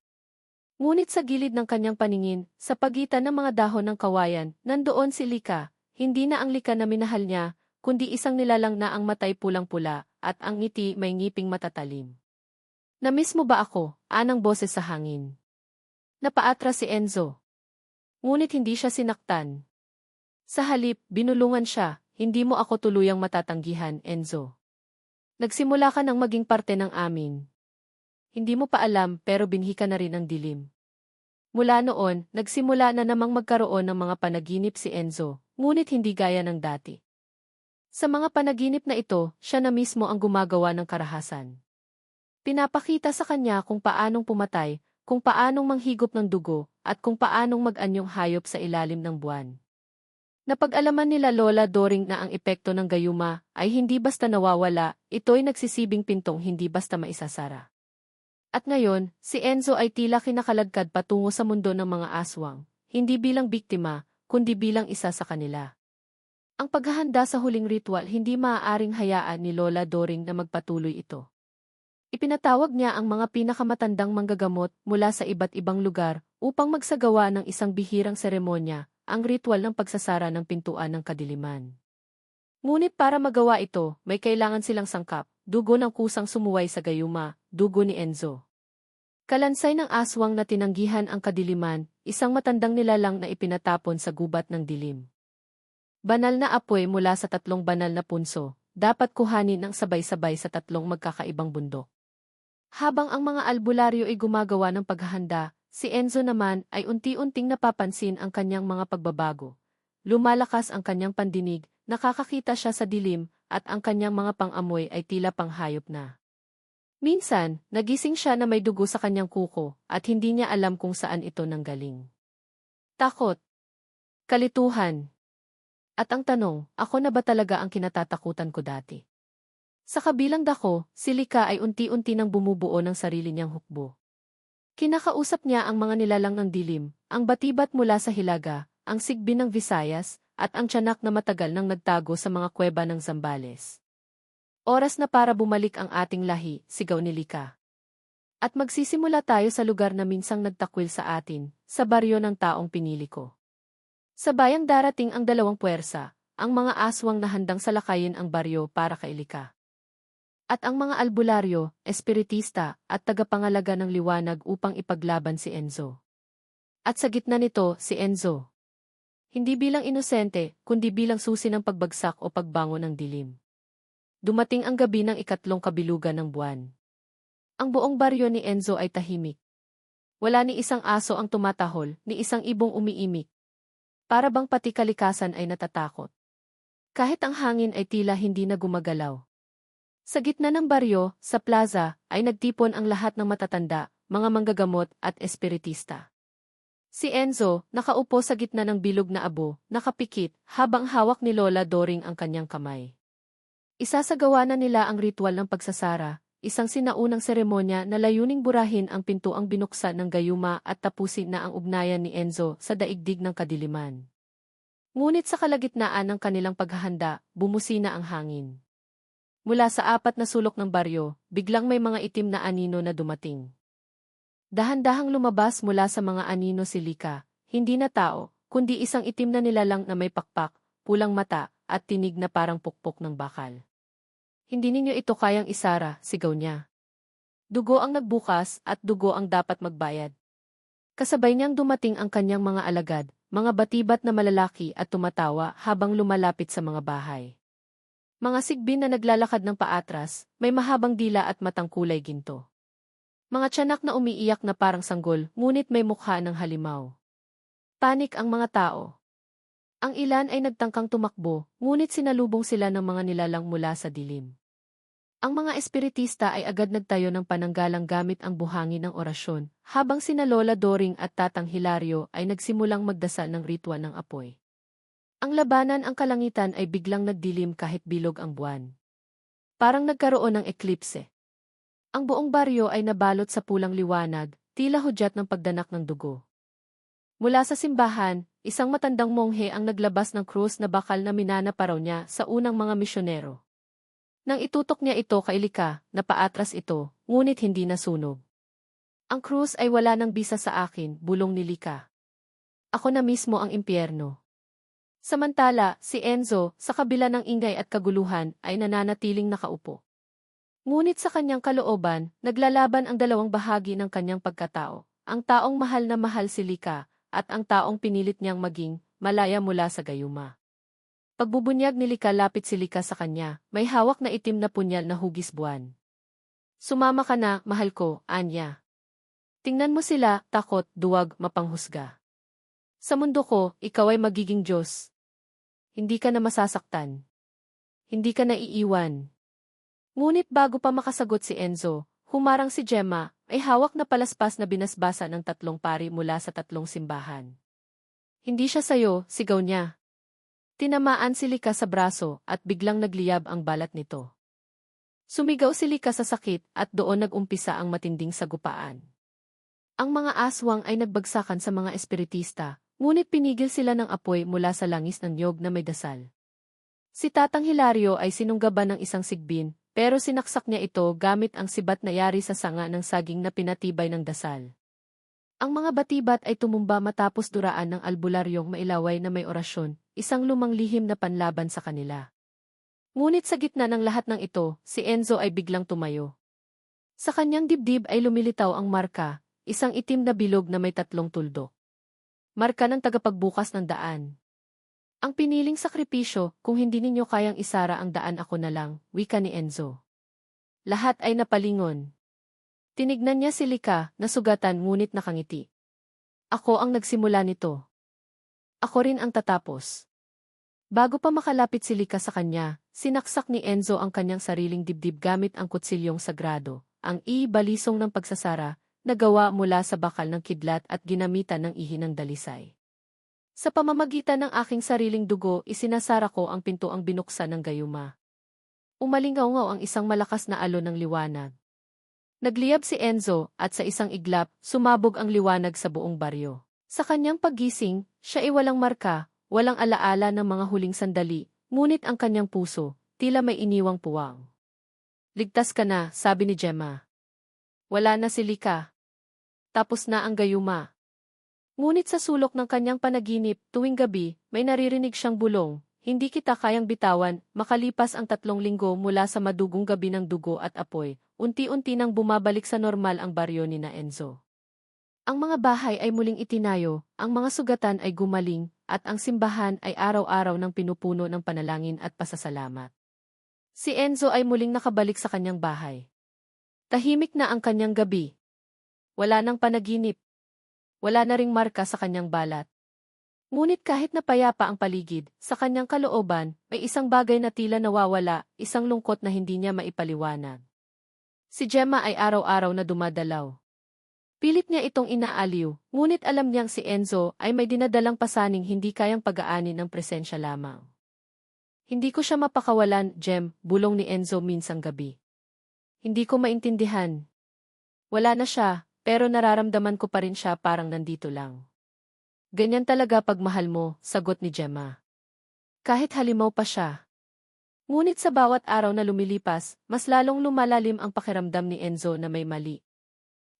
Ngunit sa gilid ng kanyang paningin, sa pagitan ng mga dahon ng kawayan, nandoon si Lika, hindi na ang Lika na minahal niya, kundi isang nilalang na ang matay pulang-pula, at ang ngiti may ngiping matatalim. "Namiss mo ba ako?" Anang boses sa hangin. Napaatras si Enzo. Ngunit hindi siya sinaktan. Sa halip, binulungan siya, "Hindi mo ako tuluyang matatanggihan, Enzo. Nagsimula ka nang maging parte ng amin. Hindi mo pa alam pero binhi ka na rin ng dilim." Mula noon, nagsimula na namang magkaroon ng mga panaginip si Enzo, ngunit hindi gaya ng dati. Sa mga panaginip na ito, siya na mismo ang gumagawa ng karahasan. Pinapakita sa kanya kung paanong pumatay, kung paanong manghigop ng dugo, at kung paanong mag-anyong hayop sa ilalim ng buwan. Napag-alaman nila Lola Doring na ang epekto ng gayuma ay hindi basta nawawala, ito'y nagsisibing pintong hindi basta maisasara. At ngayon, si Enzo ay tila kinakaladkad patungo sa mundo ng mga aswang, hindi bilang biktima, kundi bilang isa sa kanila. Ang paghahanda sa huling ritual hindi maaaring hayaan ni Lola Doring na magpatuloy ito. Ipinatawag niya ang mga pinakamatandang manggagamot mula sa iba't ibang lugar upang magsagawa ng isang bihirang seremonya, ang ritual ng pagsasara ng pintuan ng kadiliman. Ngunit para magawa ito, may kailangan silang sangkap, dugo ng kusang sumuway sa gayuma, dugo ni Enzo. Kalansay ng aswang na tinanggihan ang kadiliman, isang matandang nilalang na ipinatapon sa gubat ng dilim. Banal na apoy mula sa 3 banal na punso, dapat kuhanin ng sabay-sabay sa 3 magkakaibang bundok. Habang ang mga albularyo ay gumagawa ng paghahanda, si Enzo naman ay unti-unting napapansin ang kanyang mga pagbabago. Lumalakas ang kanyang pandinig, nakakakita siya sa dilim, at ang kanyang mga pang-amoy ay tila panghayop na. Minsan, nagising siya na may dugo sa kanyang kuko, at hindi niya alam kung saan ito nanggaling. Takot. Kalituhan. At ang tanong, ako na ba talaga ang kinatatakutan ko dati? Sa kabilang dako, si Lika ay unti-unti nang bumubuo ng sarili niyang hukbo. Kinakausap niya ang mga nilalang ng dilim, ang batibat mula sa Hilaga, ang Sigbin ng Visayas, at ang tiyanak na matagal nang nagtago sa mga kuweba ng Zambales. Oras na para bumalik ang ating lahi, sigaw ni Lika. At magsisimula tayo sa lugar na minsang nagtakwil sa atin, sa baryo ng taong pinili ko. Sa bayang darating ang 2 puwersa, ang mga aswang na handang salakayin ang baryo para kay Lika. At ang mga albularyo, espiritista, at tagapangalaga ng liwanag upang ipaglaban si Enzo. At sa gitna nito, si Enzo. Hindi bilang inosente, kundi bilang susi ng pagbagsak o pagbangon ng dilim. Dumating ang gabi ng 3 kabilugan ng buwan. Ang buong baryo ni Enzo ay tahimik. Wala ni isang aso ang tumatahol, ni isang ibong umiimik. Para bang pati kalikasan ay natatakot. Kahit ang hangin ay tila hindi na gumagalaw. Sa gitna ng baryo, sa plaza, ay nagtipon ang lahat ng matatanda, mga manggagamot at espiritista. Si Enzo, nakaupo sa gitna ng bilog na abo, nakapikit, habang hawak ni Lola Doring ang kanyang kamay. Isasagawa na nila ang ritual ng pagsasara, isang sinaunang seremonya na layuning burahin ang pintuang binuksan ng gayuma at tapusin na ang ugnayan ni Enzo sa daigdig ng kadiliman. Ngunit sa kalagitnaan ng kanilang paghahanda, bumusina ang hangin. Mula sa apat na sulok ng baryo, biglang may mga itim na anino na dumating. Dahan-dahang lumabas mula sa mga anino si Lika, hindi na tao, kundi isang itim na nilalang na may pakpak, pulang mata, at tinig na parang pukpok ng bakal. Hindi ninyo ito kayang isara, sigaw niya. Dugo ang nagbukas at dugo ang dapat magbayad. Kasabay niyang dumating ang kanyang mga alagad, mga batibat na malalaki at tumatawa habang lumalapit sa mga bahay. Mga sigbin na naglalakad ng paatras, may mahabang dila at matang kulay ginto. Mga tiyanak na umiiyak na parang sanggol, ngunit may mukha ng halimaw. Panik ang mga tao. Ang ilan ay nagtangkang tumakbo, ngunit sinalubong sila ng mga nilalang mula sa dilim. Ang mga espiritista ay agad nagtayo ng pananggalang gamit ang buhangin ng orasyon, habang sina Lola Doring at Tatang Hilario ay nagsimulang magdasal ng ritual ng apoy. Ang labanan ang kalangitan ay biglang nagdilim kahit bilog ang buwan. Parang nagkaroon ng eklipse. Ang buong baryo ay nabalot sa pulang liwanag, tila hudyat ng pagdanak ng dugo. Mula sa simbahan, isang matandang monghe ang naglabas ng krus na bakal na minana pa raw niya sa unang mga misyonero. Nang itutok niya ito kay Lika, napaatras ito, ngunit hindi nasunog. Ang krus ay wala nang bisa sa akin, bulong ni Lika. Ako na mismo ang impyerno. Samantala, si Enzo, sa kabila ng ingay at kaguluhan, ay nananatiling nakaupo. Ngunit sa kanyang kalooban, naglalaban ang dalawang bahagi ng kanyang pagkatao, ang taong mahal na mahal si Lika, at ang taong pinilit niyang maging malaya mula sa gayuma. Pagbubunyag ni Lika lapit si Lika sa kanya, may hawak na itim na punyal na hugis buwan. Sumama ka na, mahal ko, Anya. Tingnan mo sila, takot, duwag, mapanghusga. Sa mundo ko, ikaw ay magiging Diyos. Hindi ka na masasaktan. Hindi ka na iiwan. Ngunit bago pa makasagot si Enzo, humarang si Gemma, ay hawak na palaspas na binasbasa ng 3 pari mula sa 3 simbahan. Hindi siya sayo, sigaw niya. Tinamaan si Lika sa braso at biglang nagliyab ang balat nito. Sumigaw si Lika sa sakit at doon nag-umpisa ang matinding sagupaan. Ang mga aswang ay nagbagsakan sa mga espiritista, ngunit pinigil sila ng apoy mula sa langis ng niyog na may dasal. Si Tatang Hilario ay sinunggaban ng isang sigbin, pero sinaksak niya ito gamit ang sibat na yari sa sanga ng saging na pinatibay ng dasal. Ang mga batibat ay tumumba matapos duraan ng albularyong mailaway na may orasyon, isang lumang lihim na panlaban sa kanila. Ngunit sa gitna ng lahat ng ito, si Enzo ay biglang tumayo. Sa kanyang dibdib ay lumilitaw ang marka, isang itim na bilog na may 3 tuldok. Marka ng tagapagbukas ng daan. Ang piniling sakripisyo, kung hindi ninyo kayang isara ang daan ako na lang, wika ni Enzo. Lahat ay napalingon. Tinignan niya si Lika, nasugatan ngunit nakangiti. Ako ang nagsimula nito. Ako rin ang tatapos. Bago pa makalapit si Lika sa kanya, sinaksak ni Enzo ang kanyang sariling dibdib gamit ang kutsilyong sagrado, ang balisong ng pagsasara, na gawa mula sa bakal ng kidlat at ginamitan ng ihi ng dalisay. Sa pamamagitan ng aking sariling dugo, isinasara ko ang pintuang binuksan ng gayuma. Umalingaw-ngaw ang isang malakas na alon ng liwanag. Nagliyab si Enzo, at sa isang iglap, sumabog ang liwanag sa buong baryo. Sa kanyang paggising, siya ay walang marka, walang alaala ng mga huling sandali, ngunit ang kanyang puso, tila may iniwang puwang. Ligtas ka na, sabi ni Gemma. Wala na si Lika. Tapos na ang gayuma. Ngunit sa sulok ng kanyang panaginip, tuwing gabi, may naririnig siyang bulong, hindi kita kayang bitawan, makalipas ang 3 linggo mula sa madugong gabi ng dugo at apoy, unti-unti nang bumabalik sa normal ang baryo ni na Enzo. Ang mga bahay ay muling itinayo, ang mga sugatan ay gumaling, at ang simbahan ay araw-araw nang pinupuno ng panalangin at pasasalamat. Si Enzo ay muling nakabalik sa kanyang bahay. Tahimik na ang kanyang gabi. Wala nang panaginip. Wala na ring marka sa kanyang balat. Ngunit kahit napayapa ang paligid, sa kanyang kalooban, may isang bagay na tila nawawala, isang lungkot na hindi niya maipaliwanag. Si Gemma ay araw-araw na dumadalaw. Pilit niya itong inaaliw, ngunit alam niyang si Enzo ay may dinadalang pasaning hindi kayang pag-aanin ng presensya lamang. Hindi ko siya mapakawalan, Gem, bulong ni Enzo minsang gabi. Hindi ko maintindihan. Wala na siya, pero nararamdaman ko pa rin siya parang nandito lang. Ganyan talaga pag mahal mo, sagot ni Gemma. Kahit halimaw pa siya. Ngunit sa bawat araw na lumilipas, mas lalong lumalalim ang pakiramdam ni Enzo na may mali.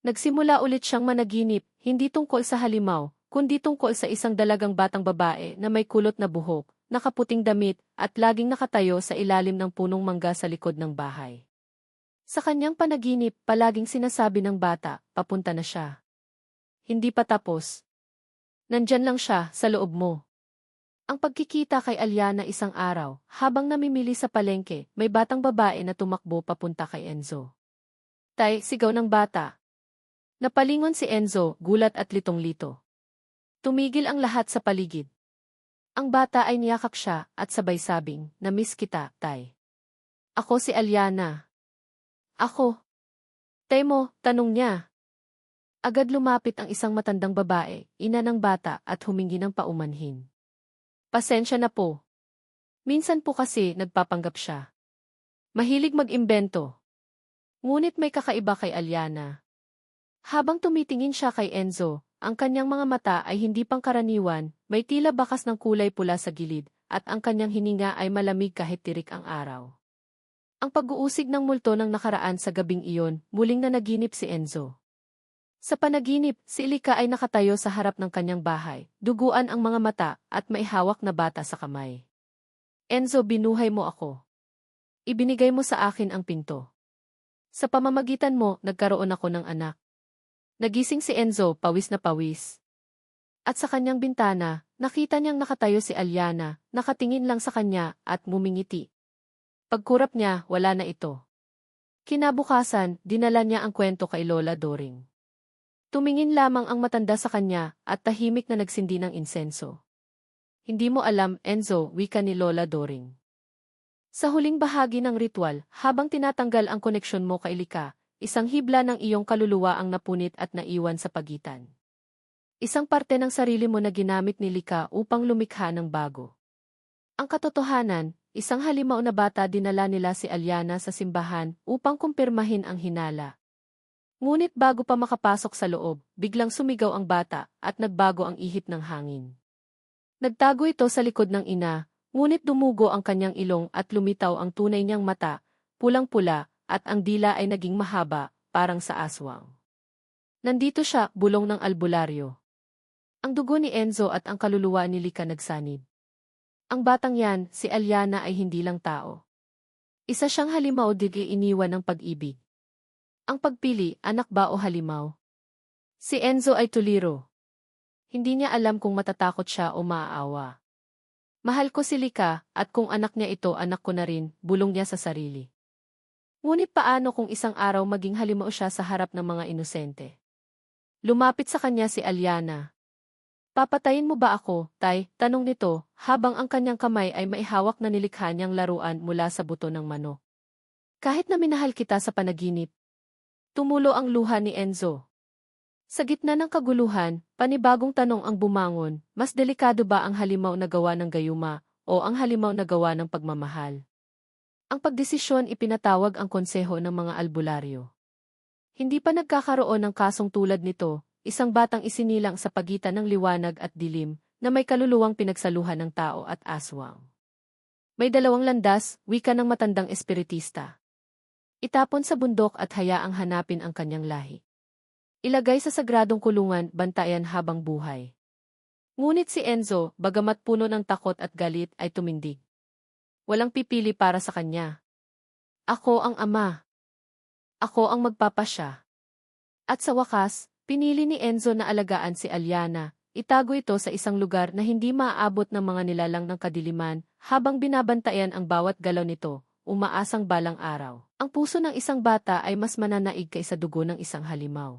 Nagsimula ulit siyang managinip, hindi tungkol sa halimaw, kundi tungkol sa isang dalagang batang babae na may kulot na buhok, nakaputing damit, at laging nakatayo sa ilalim ng punong mangga sa likod ng bahay. Sa kanyang panaginip, palaging sinasabi ng bata, papunta na siya. Hindi pa tapos. Nandyan lang siya, sa loob mo. Ang pagkikita kay Aliana isang araw, habang namimili sa palengke, may batang babae na tumakbo papunta kay Enzo. Tay, sigaw ng bata. Napalingon si Enzo, gulat at litong-lito. Tumigil ang lahat sa paligid. Ang bata ay niyakak siya at sabay sabing, "Na-miss kita, Tay." "Ako si Aliana." "Ako." "Tay mo," tanong niya. Agad lumapit ang isang matandang babae, ina ng bata at humingi ng paumanhin. "Pasensya na po. Minsan po kasi nagpapanggap siya. Mahilig mag-imbento." Ngunit may kakaiba kay Aliana. Habang tumitingin siya kay Enzo, ang kanyang mga mata ay hindi pangkaraniwan, may tila bakas ng kulay pula sa gilid, at ang kanyang hininga ay malamig kahit tirik ang araw. Ang pag-uusig ng multo ng nakaraan sa gabing iyon, muling nanaginip si Enzo. Sa panaginip, si Ilika ay nakatayo sa harap ng kanyang bahay, duguan ang mga mata at may hawak na bata sa kamay. "Enzo, binuhay mo ako. Ibinigay mo sa akin ang pinto. Sa pamamagitan mo, nagkaroon ako ng anak." Nagising si Enzo, pawis na pawis. At sa kanyang bintana, nakita niyang nakatayo si Aliana, nakatingin lang sa kanya at mumingiti. Pagkurap niya, wala na ito. Kinabukasan, dinala niya ang kwento kay Lola Doring. Tumingin lamang ang matanda sa kanya at tahimik na nagsindi ng insenso. "Hindi mo alam, Enzo," wika ni Lola Doring. "Sa huling bahagi ng ritual, habang tinatanggal ang koneksyon mo kay Ilika, isang hibla ng iyong kaluluwa ang napunit at naiwan sa pagitan. Isang parte ng sarili mo na ginamit ni Ilika upang lumikha ng bago. Ang katotohanan, isang halimaw na bata dinala nila si Aliana sa simbahan upang kumpirmahin ang hinala. Ngunit bago pa makapasok sa loob, biglang sumigaw ang bata at nagbago ang ihip ng hangin. Nagtago ito sa likod ng ina, ngunit dumugo ang kanyang ilong at lumitaw ang tunay niyang mata, pulang-pula, at ang dila ay naging mahaba, parang sa aswang. Nandito siya, bulong ng albularyo. Ang dugo ni Enzo at ang kaluluwa ni Lika nagsanib. Ang batang yan, si Aliana, ay hindi lang tao. Isa siyang halimaw digay iniwan ng pag-ibig. Ang pagpili, anak ba o halimaw? Si Enzo ay tuliro. Hindi niya alam kung matatakot siya o maaawa. "Mahal ko si Lika, at kung anak niya ito, anak ko na rin," bulong niya sa sarili. Ngunit paano kung isang araw maging halimaw siya sa harap ng mga inosente? Lumapit sa kanya si Aliana. "Papatayin mo ba ako, Tay?" tanong nito, habang ang kanyang kamay ay maihawak na nilikha niyang laruan mula sa buto ng manok. "Kahit na minahal kita sa panaginip." Tumulo ang luha ni Enzo. Sa gitna ng kaguluhan, panibagong tanong ang bumangon, mas delikado ba ang halimaw na gawa ng gayuma o ang halimaw na gawa ng pagmamahal? Ang pagdesisyon ipinatawag ang konseho ng mga albularyo. Hindi pa nagkakaroon ng kasong tulad nito, isang batang isinilang sa pagitan ng liwanag at dilim, na may kaluluwang pinagsaluhan ng tao at aswang. "May dalawang landas," wika ng matandang espiritista. "Itapon sa bundok at hayaang hanapin ang kanyang lahi. Ilagay sa sagradong kulungan, bantayan habang buhay." Ngunit si Enzo, bagamat puno ng takot at galit, ay tumindig. Walang pipili para sa kanya. "Ako ang ama. Ako ang magpapasya." At sa wakas, pinili ni Enzo na alagaan si Aliana, itago ito sa isang lugar na hindi maaabot ng mga nilalang ng kadiliman, habang binabantayan ang bawat galaw nito, umaasang balang araw. Ang puso ng isang bata ay mas mananaig kaysa dugo ng isang halimaw.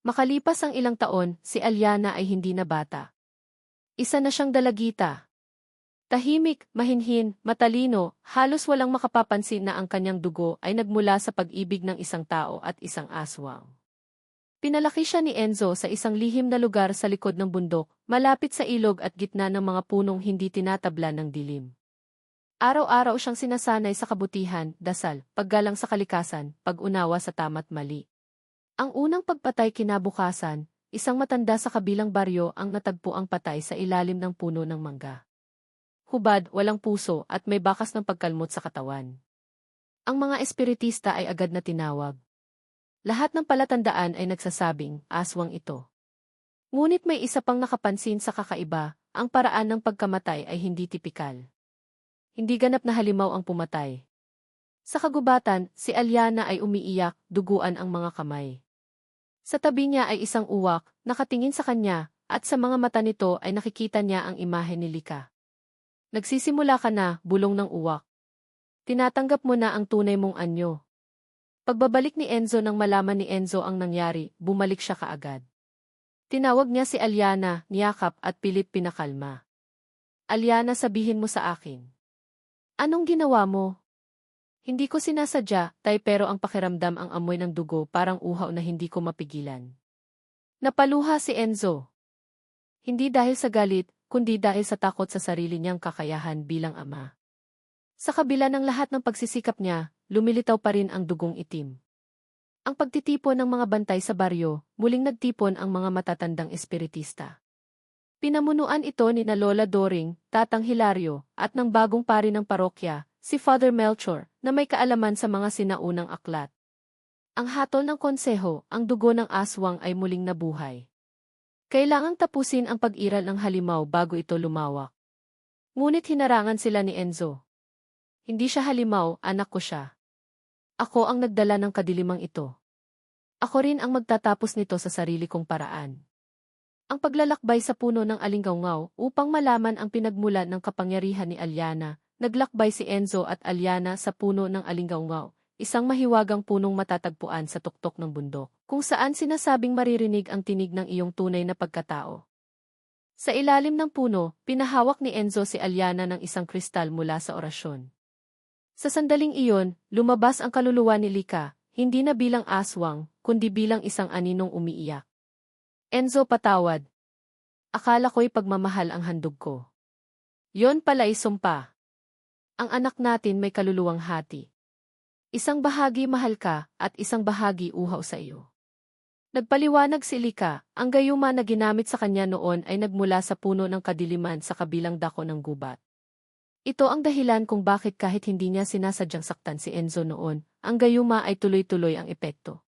Makalipas ang ilang taon, si Aliana ay hindi na bata. Isa na siyang dalagita. Tahimik, mahinhin, matalino, halos walang makapapansin na ang kanyang dugo ay nagmula sa pag-ibig ng isang tao at isang aswang. Pinalaki siya ni Enzo sa isang lihim na lugar sa likod ng bundok, malapit sa ilog at gitna ng mga punong hindi tinatabla ng dilim. Araw-araw siyang sinasanay sa kabutihan, dasal, paggalang sa kalikasan, pag-unawa sa tama't mali. Ang unang pagpatay kinabukasan, isang matanda sa kabilang baryo ang natagpo ang patay sa ilalim ng puno ng mangga. Hubad, walang puso at may bakas ng pagkalmot sa katawan. Ang mga espiritista ay agad na tinawag. Lahat ng palatandaan ay nagsasabing, aswang ito. Ngunit may isa pang nakapansin sa kakaiba, ang paraan ng pagkamatay ay hindi tipikal. Hindi ganap na halimaw ang pumatay. Sa kagubatan, si Alyana ay umiiyak, duguan ang mga kamay. Sa tabi niya ay isang uwak, nakatingin sa kanya, at sa mga mata nito ay nakikita niya ang imahe ni Lika. Nagsisimula ka na, bulong ng uwak. Tinatanggap mo na ang tunay mong anyo. Pagbabalik ni Enzo nang malaman ni Enzo ang nangyari, bumalik siya kaagad. Tinawag niya si Alyana, niyakap at pilit pinakalma. Alyana, sabihin mo sa akin. Anong ginawa mo? Hindi ko sinasadya, pero ang pakiramdam ang amoy ng dugo parang uhaw na hindi ko mapigilan. Napaluha si Enzo. Hindi dahil sa galit, kundi dahil sa takot sa sarili niyang kakayahan bilang ama. Sa kabila ng lahat ng pagsisikap niya, lumilitaw pa rin ang dugong itim. Ang pagtitipon ng mga bantay sa baryo, muling nagtipon ang mga matatandang espiritista. Pinamunuan ito ni na Lola Doring, Tatang Hilario, at ng bagong pari ng parokya, si Father Melchor, na may kaalaman sa mga sinaunang aklat. Ang hatol ng konseho, ang dugo ng aswang ay muling nabuhay. Kailangang tapusin ang pag-iral ng halimaw bago ito lumawak. Ngunit hinarangan sila ni Enzo. Hindi siya halimaw, anak ko siya. Ako ang nagdala ng kadilimang ito. Ako rin ang magtatapos nito sa sarili kong paraan. Ang paglalakbay sa puno ng alinggaungaw upang malaman ang pinagmulan ng kapangyarihan ni Alyana, naglakbay si Enzo at Alyana sa puno ng alinggaungaw, isang mahiwagang punong matatagpuan sa tuktok ng bundok, kung saan sinasabing maririnig ang tinig ng iyong tunay na pagkatao. Sa ilalim ng puno, pinahawak ni Enzo si Alyana ng isang kristal mula sa orasyon. Sa sandaling iyon, lumabas ang kaluluwa ni Lika, hindi na bilang aswang, kundi bilang isang aninong umiiyak. Enzo, patawad. Akala ko'y pagmamahal ang handog ko. Yon pala'y sumpa. Ang anak natin may kaluluwang hati. Isang bahagi mahal ka, at isang bahagi uhaw sa iyo. Nagpaliwanag si Lika, ang gayuma na ginamit sa kanya noon ay nagmula sa puno ng kadiliman sa kabilang dako ng gubat. Ito ang dahilan kung bakit kahit hindi niya sinasadyang saktan si Enzo noon, ang gayuma ay tuloy-tuloy ang epekto.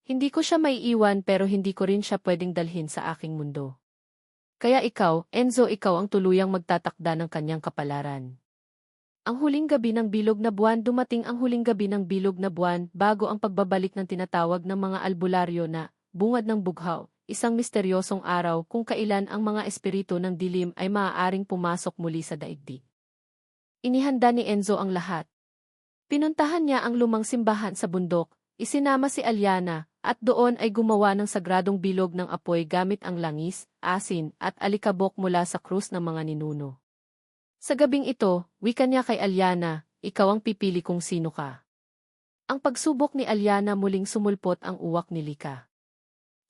Hindi ko siya maiiwan pero hindi ko rin siya pwedeng dalhin sa aking mundo. Kaya ikaw, Enzo, ikaw ang tuluyang magtatakda ng kanyang kapalaran. Ang huling gabi ng bilog na buwan, dumating ang huling gabi ng bilog na buwan bago ang pagbabalik ng tinatawag ng mga albularyo na bungad ng bughaw, isang misteryosong araw kung kailan ang mga espiritu ng dilim ay maaaring pumasok muli sa daigdig. Inihanda ni Enzo ang lahat. Pinuntahan niya ang lumang simbahan sa bundok, isinama si Alyana, at doon ay gumawa ng sagradong bilog ng apoy gamit ang langis, asin, at alikabok mula sa krus ng mga ninuno. Sa gabing ito, wika niya kay Alyana, ikaw ang pipili kung sino ka. Ang pagsubok ni Alyana muling sumulpot ang uwak ni Lika.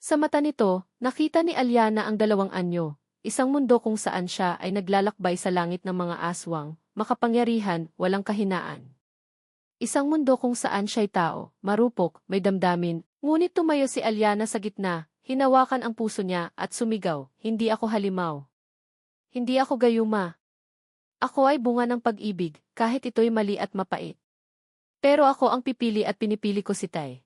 Sa mata nito, nakita ni Alyana ang dalawang anyo, isang mundo kung saan siya ay naglalakbay sa langit ng mga aswang, makapangyarihan, walang kahinaan. Isang mundo kung saan siya'y tao, marupok, may damdamin, ngunit tumayo si Alyana sa gitna, hinawakan ang puso niya at sumigaw, hindi ako halimaw. Hindi ako gayuma. Ako ay bunga ng pag-ibig, kahit ito'y mali at mapait. Pero ako ang pipili at pinipili ko si Tay.